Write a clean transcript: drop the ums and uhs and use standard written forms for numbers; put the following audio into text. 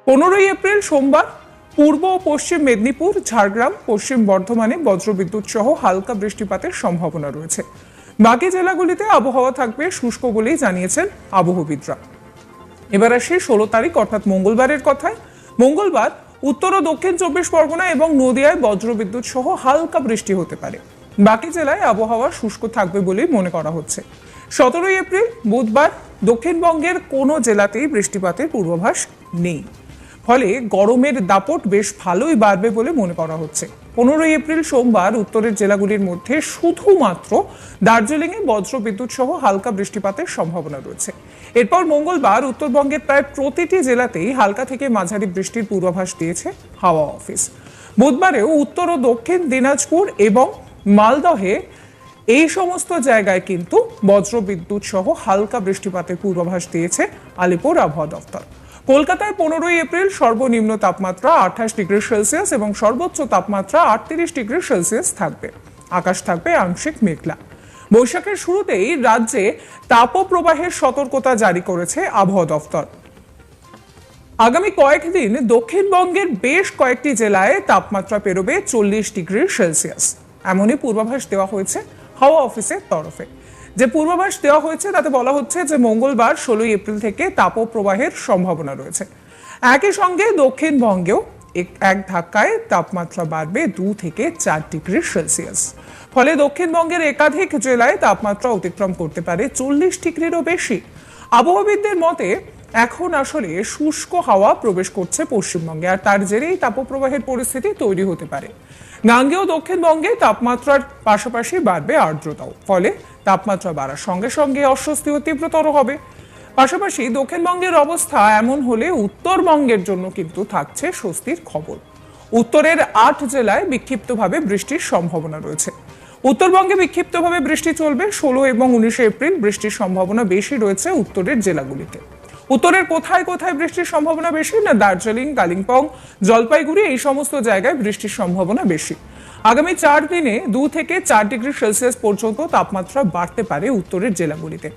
15 April সোমবার পূর্ব ও পশ্চিম মেদিনীপুর, ঝাড়গ্রাম, পশ্চিম বর্ধমানে বজ্রবিদ্যুৎ সহ হালকা বৃষ্টিপাতের সম্ভাবনা রয়েছে। বাকি জেলাগুলিতে আবহাওয়া থাকবে শুষ্ক বলেই জানিয়েছেন আবহবিদরা। এবার আসি 16 তারিখ অর্থাৎ মঙ্গলবারের কথায়। মঙ্গলবার উত্তর ও দক্ষিণ 24 পরগনা এবং নদিয়ায় বজ্রবিদ্যুৎ সহ হালকা বৃষ্টি হতে পারে। বাকি জেলায় আবহাওয়া শুষ্ক থাকবে বলেই মনে করা হচ্ছে। 17 এপ্রিল বুধবার দক্ষিণবঙ্গের কোনো জেলাতেই বৃষ্টিপাতের পূর্বাভাস নেই, ফলে গরমের দাপট বেশ ভালোই বাড়বে বলে মনে করা হচ্ছে। 15 এপ্রিল সোমবার উত্তরের জেলাগুলির মধ্যে শুধুমাত্র দার্জিলিংয়ে বজ্রবিদ্যুৎ সহ হালকা বৃষ্টিপাতের সম্ভাবনা রয়েছে। এরপর মঙ্গলবার উত্তরবঙ্গের প্রায় প্রতিটি জেলাতেই হালকা থেকে মাঝারি বৃষ্টির পূর্বাভাস দিয়েছে হাওয়া অফিস। বুধবারেও উত্তর ও দক্ষিণ দিনাজপুর এবং মালদহে এই সমস্ত জায়গায় কিন্তু বজ্রবিদ্যুৎ সহ হালকা বৃষ্টিপাতের পূর্বাভাস দিয়েছে আলিপুর আবহাওয়া দফতর। কলকাতায় 15 এপ্রিল সর্বনিম্ন তাপমাত্রা 28 ডিগ্রি সেলসিয়াস এবং সর্বোচ্চ তাপমাত্রা 38 ডিগ্রি সেলসিয়াস থাকবে। আকাশ থাকবে আংশিক মেঘলা। বৈশাখের শুরুতেই রাজ্যে তাপপ্রবাহের সতর্কতা জারি করেছে আবহাওয়া দফতর। আগামী কয়েকদিন দক্ষিণবঙ্গের বেশ কয়েকটি জেলায় তাপমাত্রা পেরোবে 40 ডিগ্রি সেলসিয়াস, এমনই পূর্বাভাস দেওয়া হয়েছে হাওয়া অফিসের তরফে। যে পূর্বাভাস দেওয়া হয়েছে তাতে বলা হচ্ছে যে মঙ্গলবার 16 এপ্রিল থেকে তাপপ্রবাহের সম্ভাবনা রয়েছে। একই সঙ্গে দক্ষিণবঙ্গেও এক ধাক্কায় তাপমাত্রা বাড়বে 2 থেকে 4 ডিগ্রি সেলসিয়াস। ফলে দক্ষিণবঙ্গের একাধিক জেলায় তাপমাত্রা অতিক্রম করতে পারে 40 ডিগ্রিরও বেশি। আবহাওয়াবিদদের মতে এখন আসলে শুষ্ক হাওয়া প্রবেশ করছে পশ্চিমবঙ্গে, আর তার জেরেই তাপপ্রবাহের পরিস্থিতি তৈরি হতে পারে। গাঙ্গেয় দক্ষিণবঙ্গে তাপমাত্রার পাশাপাশি বাড়বে আর্দ্রতাও, ফলে তাপমাত্রা বাড়ার সঙ্গে সঙ্গে অস্বস্তিও তীব্রতর হবে। পাশাপাশি দক্ষিণবঙ্গের অবস্থা এমন হলে উত্তরবঙ্গের জন্য কিন্তু থাকছে স্বস্তির খবর। উত্তরের 8 জেলায় বিক্ষিপ্তভাবে বৃষ্টির সম্ভাবনা রয়েছে। উত্তরবঙ্গে বিক্ষিপ্তভাবে বৃষ্টি চলবে। 16 এবং 19 এপ্রিল বৃষ্টির সম্ভাবনা বেশি রয়েছে উত্তরের জেলাগুলিতে। উত্তরের কোথায় কোথায় বৃষ্টির সম্ভাবনা বেশি? না, দার্জিলিং, কালিম্পং, জলপাইগুড়ি এই সমস্ত জায়গায় বৃষ্টির সম্ভাবনা বেশি। আগামী 4 দিনে 2 থেকে 4 ডিগ্রি সেলসিয়াস পর্যন্ত তাপমাত্রা বাড়তে পারে উত্তরের জেলাগুলিতে।